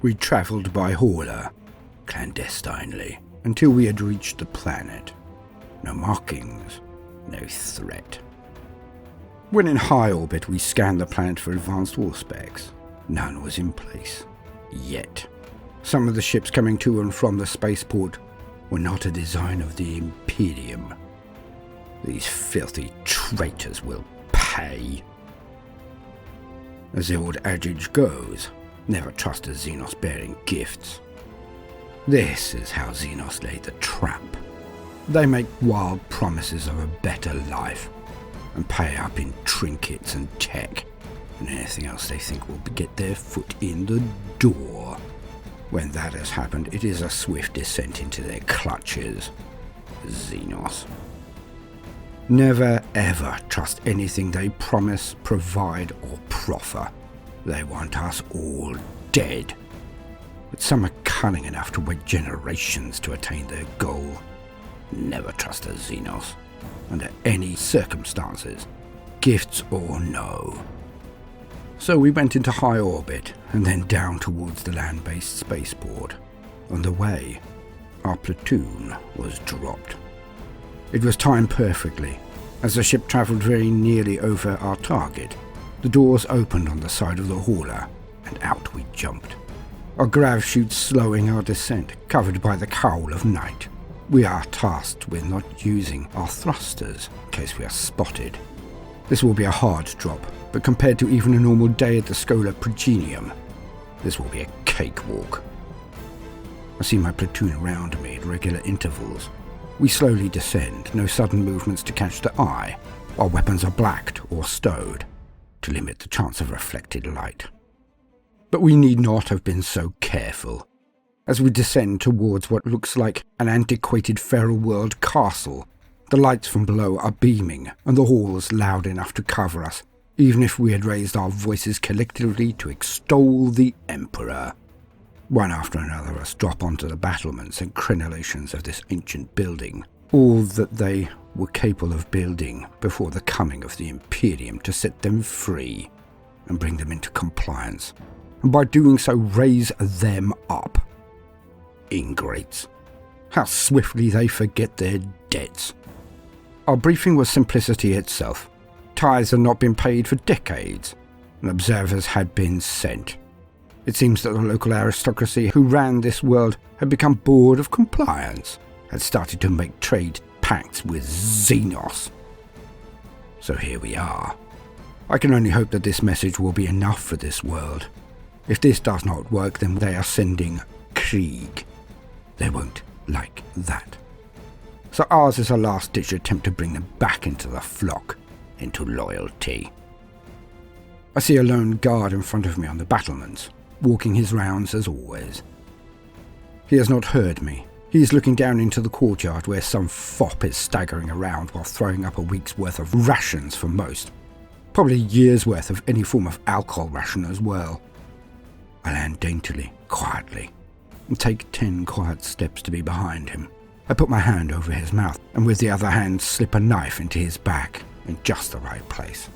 We travelled by hauler, clandestinely, until we had reached the planet. No markings, no threat. When in high orbit, we scanned the planet for advanced war specs. None was in place. Yet. Some of the ships coming to and from the spaceport were not a design of the Imperium. These filthy traitors will pay. As the old adage goes, never trust a Xenos bearing gifts. This is how Xenos laid the trap. They make wild promises of a better life and pay up in trinkets and tech and anything else they think will get their foot in the door. When that has happened, it is a swift descent into their clutches. Xenos. Never ever trust anything they promise, provide or proffer. They want us all dead. But some are cunning enough to wait generations to attain their goal. Never trust a Xenos, under any circumstances, gifts or no. So we went into high orbit, and then down towards the land-based spaceport. On the way, our platoon was dropped. It was timed perfectly. As the ship travelled very nearly over our target, the doors opened on the side of the hauler, and out we jumped. Our grav chutes slowing our descent, covered by the cowl of night. We are tasked with not using our thrusters in case we are spotted. This will be a hard drop, but compared to even a normal day at the Schola Progenium, this will be a cakewalk. I see my platoon around me at regular intervals. We slowly descend, no sudden movements to catch the eye. Our weapons are blacked or stowed, to limit the chance of reflected light. But we need not have been so careful. As we descend towards what looks like an antiquated feral world castle, the lights from below are beaming and the halls loud enough to cover us, even if we had raised our voices collectively to extol the Emperor. One after another us drop onto the battlements and crenellations of this ancient building, all that they were capable of building before the coming of the Imperium to set them free and bring them into compliance, and by doing so raise them up. Ingrates. How swiftly they forget their debts. Our briefing was simplicity itself. Tithes had not been paid for decades, and observers had been sent. It seems that the local aristocracy who ran this world had become bored of compliance, had started to make trade pacts with Xenos. So here we are. I can only hope that this message will be enough for this world. If this does not work, then they are sending Krieg. They won't like that. So ours is a last-ditch attempt to bring them back into the flock, into loyalty. I see a lone guard in front of me on the battlements, walking his rounds as always. He has not heard me. He is looking down into the courtyard where some fop is staggering around while throwing up a week's worth of rations for most. Probably a year's worth of any form of alcohol ration as well. I land daintily, quietly, and take 10 quiet steps to be behind him. I put my hand over his mouth and with the other hand slip a knife into his back in just the right place.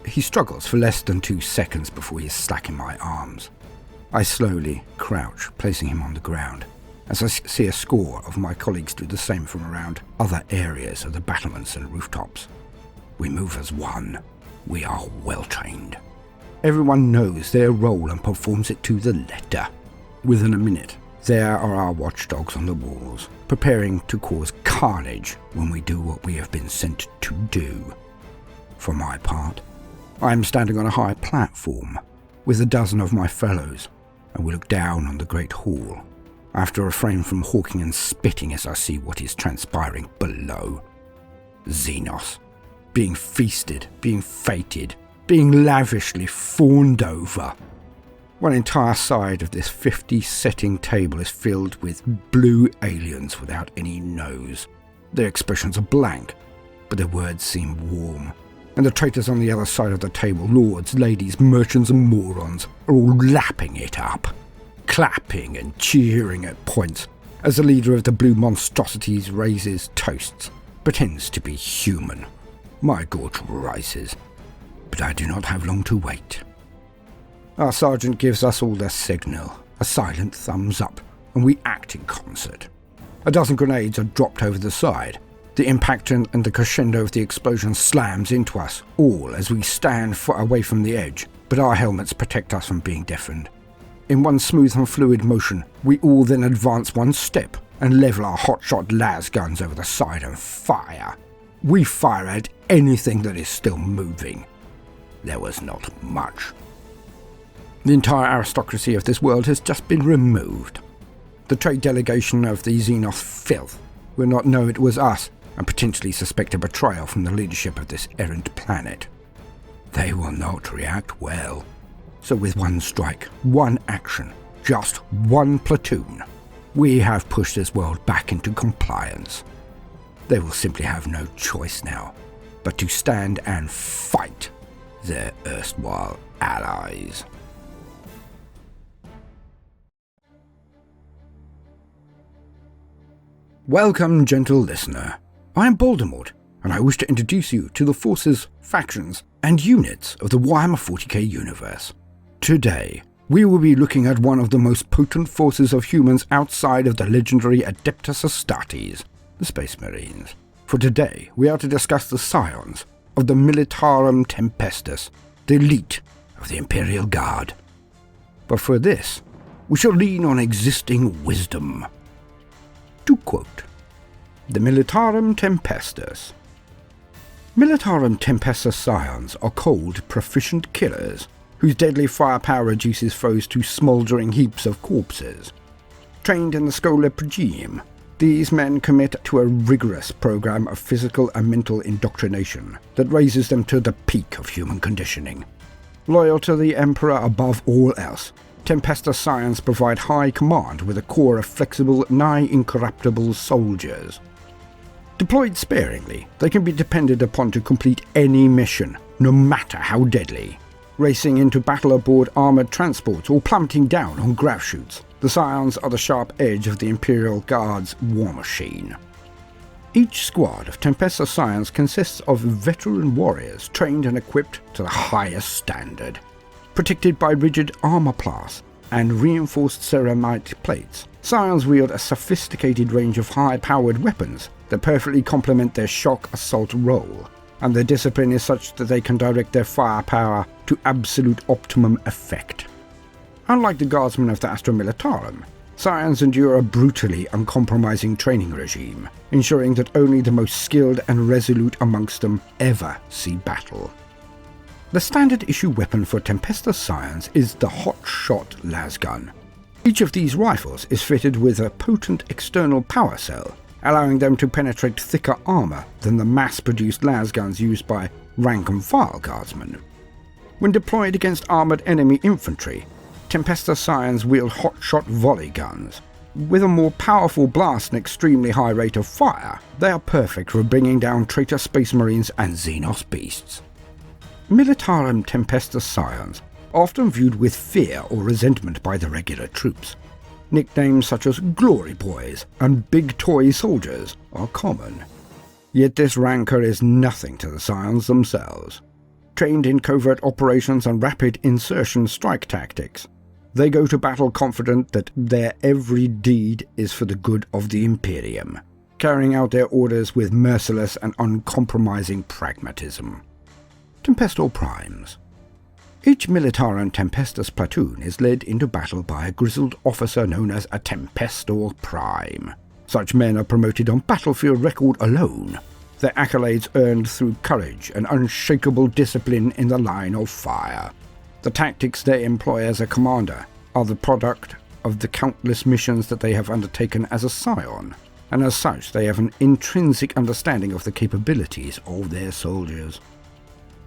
He struggles for less than 2 seconds before he is slacking my arms. I slowly crouch, placing him on the ground, as I see a score of my colleagues do the same from around other areas of the battlements and rooftops. We move as one. We are well trained. Everyone knows their role and performs it to the letter. Within a minute, there are our watchdogs on the walls, preparing to cause carnage when we do what we have been sent to do. For my part, I am standing on a high platform with a dozen of my fellows, and we look down on the great hall. I have to refrain from hawking and spitting as I see what is transpiring below. Xenos, being feasted, being feted, being lavishly fawned over. One entire side of this 50-setting table is filled with blue aliens without any nose. Their expressions are blank, but their words seem warm. And the traitors on the other side of the table, lords, ladies, merchants and morons, are all lapping it up. clapping and cheering at points as the leader of the blue monstrosities raises toasts, pretends to be human. My gorge rises, but I do not have long to wait. Our sergeant gives us all the signal, a silent thumbs up, and we act in concert. A dozen grenades are dropped over the side. The impact and the crescendo of the explosion slams into us, all as we stand far away from the edge, but our helmets protect us from being deafened. In one smooth and fluid motion, we all then advance one step and level our hotshot las guns over the side and fire. We fire at anything that is still moving. There was not much. The entire aristocracy of this world has just been removed. The trade delegation of the Xenos filth will not know it was us and potentially suspect a betrayal from the leadership of this errant planet. They will not react well. So with one strike, one action, just one platoon, we have pushed this world back into compliance. They will simply have no choice now but to stand and fight their erstwhile allies. Welcome, gentle listener. I am Baldermort, and I wish to introduce you to the forces, factions, and units of the Warhammer 40k universe. Today, we will be looking at one of the most potent forces of humans outside of the legendary Adeptus Astartes, the Space Marines. For today, we are to discuss the Scions of the Militarum Tempestus, the elite of the Imperial Guard. But for this, we shall lean on existing wisdom. To quote, the Militarum Tempestus. Militarum Tempestus Scions are cold, proficient killers whose deadly firepower reduces foes to smouldering heaps of corpses. Trained in the Schola Progenium, these men commit to a rigorous program of physical and mental indoctrination that raises them to the peak of human conditioning. Loyal to the Emperor above all else, Tempestus Scions provide high command with a core of flexible, nigh incorruptible soldiers. Deployed sparingly, they can be depended upon to complete any mission, no matter how deadly. Racing into battle aboard armoured transports or plummeting down on grav chutes, the Scions are the sharp edge of the Imperial Guard's war machine. Each squad of Tempestus Scions consists of veteran warriors trained and equipped to the highest standard. Protected by rigid armour plates and reinforced ceramite plates, Scions wield a sophisticated range of high-powered weapons that perfectly complement their shock assault role, and their discipline is such that they can direct their firepower to absolute optimum effect. Unlike the guardsmen of the Astra Militarum, Scions endure a brutally uncompromising training regime, ensuring that only the most skilled and resolute amongst them ever see battle. The standard issue weapon for Tempestus Scions is the hot-shot lasgun. Each of these rifles is fitted with a potent external power cell, allowing them to penetrate thicker armour than the mass-produced lasguns used by rank-and-file guardsmen. When deployed against armoured enemy infantry, Tempestus Scions wield hot-shot volley guns. With a more powerful blast and extremely high rate of fire, they are perfect for bringing down traitor Space Marines and Xenos beasts. Militarum Tempestus Scions are often viewed with fear or resentment by the regular troops. Nicknames such as Glory Boys and Big Toy Soldiers are common. Yet this rancour is nothing to the Scions themselves. Trained in covert operations and rapid insertion strike tactics, they go to battle confident that their every deed is for the good of the Imperium, carrying out their orders with merciless and uncompromising pragmatism. Tempestor Primes. Each Militarum Tempestus platoon is led into battle by a grizzled officer known as a Tempestor Prime. Such men are promoted on battlefield record alone, their accolades earned through courage and unshakable discipline in the line of fire. The tactics they employ as a commander are the product of the countless missions that they have undertaken as a Scion, and as such they have an intrinsic understanding of the capabilities of their soldiers.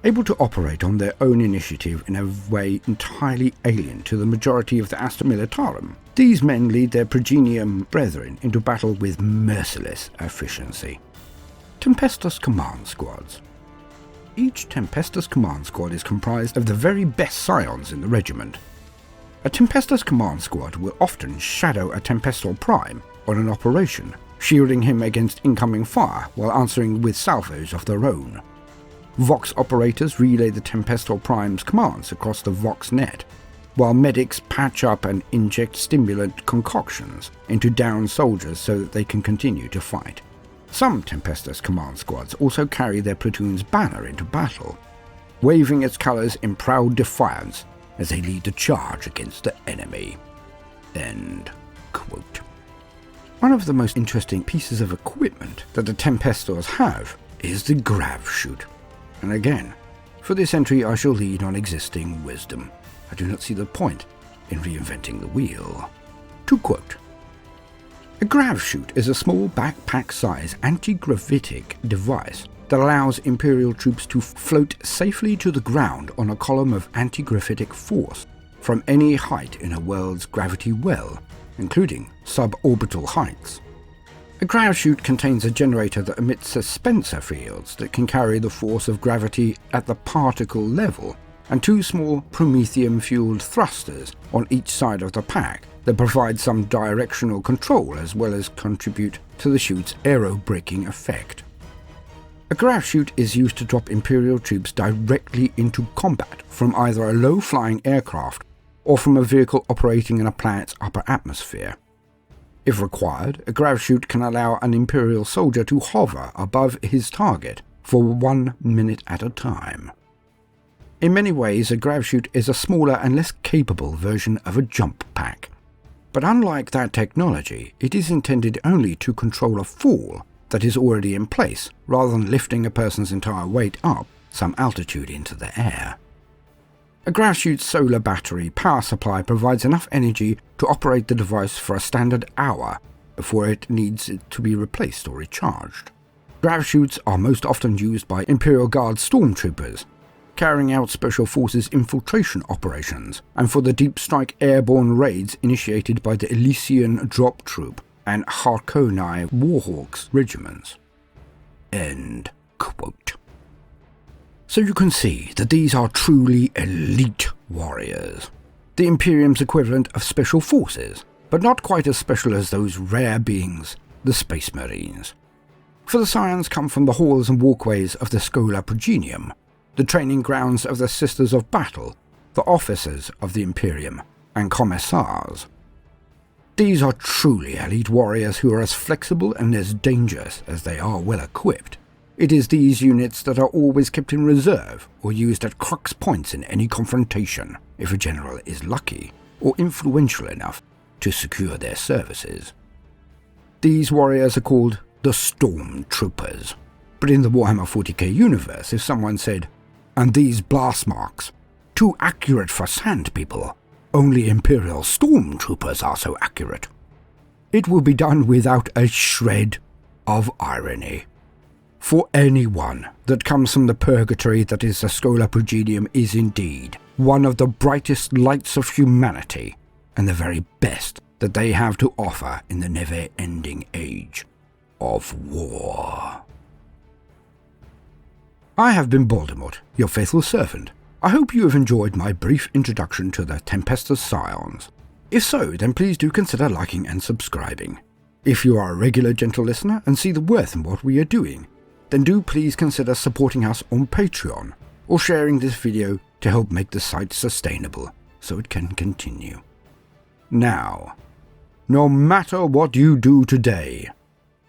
Able to operate on their own initiative in a way entirely alien to the majority of the Astra Militarum, these men lead their Progenium brethren into battle with merciless efficiency. Tempestus Command Squads. Each Tempestus Command Squad is comprised of the very best Scions in the regiment. A Tempestus command squad will often shadow a Tempestor Prime on an operation, shielding him against incoming fire while answering with salvos of their own. Vox operators relay the Tempestor Prime's commands across the Vox net, while medics patch up and inject stimulant concoctions into downed soldiers so that they can continue to fight. Some Tempestus command squads also carry their platoon's banner into battle, waving its colours in proud defiance as they lead the charge against the enemy. End quote. One of the most interesting pieces of equipment that the Tempestors have is the grav chute. And again, for this entry I shall lean on existing wisdom. I do not see the point in reinventing the wheel. To quote, "A grav chute is a small backpack-size anti-gravitic device that allows Imperial troops to float safely to the ground on a column of anti-gravitic force from any height in a world's gravity well, including suborbital heights. A grav chute contains a generator that emits suspensor fields that can carry the force of gravity at the particle level, and two small promethium-fueled thrusters on each side of the pack that provide some directional control as well as contribute to the chute's aerobraking effect. A grav chute is used to drop Imperial troops directly into combat from either a low-flying aircraft or from a vehicle operating in a planet's upper atmosphere. If required, a grav chute can allow an Imperial soldier to hover above his target for 1 minute at a time. In many ways, a grav chute is a smaller and less capable version of a jump pack. But unlike that technology, it is intended only to control a fall that is already in place, rather than lifting a person's entire weight up some altitude into the air. A grav chute's solar battery power supply provides enough energy to operate the device for a standard hour before it needs it to be replaced or recharged. Grav chutes are most often used by Imperial Guard stormtroopers, carrying out Special Forces infiltration operations, and for the deep strike airborne raids initiated by the Elysian Drop Troop and Harkoni Warhawks regiments. End quote. So you can see that these are truly elite warriors, the Imperium's equivalent of Special Forces, but not quite as special as those rare beings, the Space Marines. For the Scions come from the halls and walkways of the Schola Progenium, the training grounds of the Sisters of Battle, the officers of the Imperium, and commissars. These are truly elite warriors who are as flexible and as dangerous as they are well equipped. It is these units that are always kept in reserve or used at crux points in any confrontation, if a general is lucky or influential enough to secure their services. These warriors are called the Stormtroopers. But in the Warhammer 40k universe, if someone said, "And these blast marks, too accurate for sand people, only Imperial Stormtroopers are so accurate," it will be done without a shred of irony. For anyone that comes from the purgatory that is the Schola Progenium is indeed one of the brightest lights of humanity, and the very best that they have to offer in the never-ending age of war. I have been Baldermort, your faithful servant. I hope you have enjoyed my brief introduction to the Tempestus Scions. If so, then please do consider liking and subscribing. If you are a regular gentle listener and see the worth in what we are doing, then do please consider supporting us on Patreon, or sharing this video to help make the site sustainable so it can continue. Now, no matter what you do today,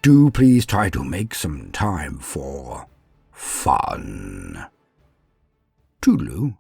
do please try to make some time for fun. Toodaloo.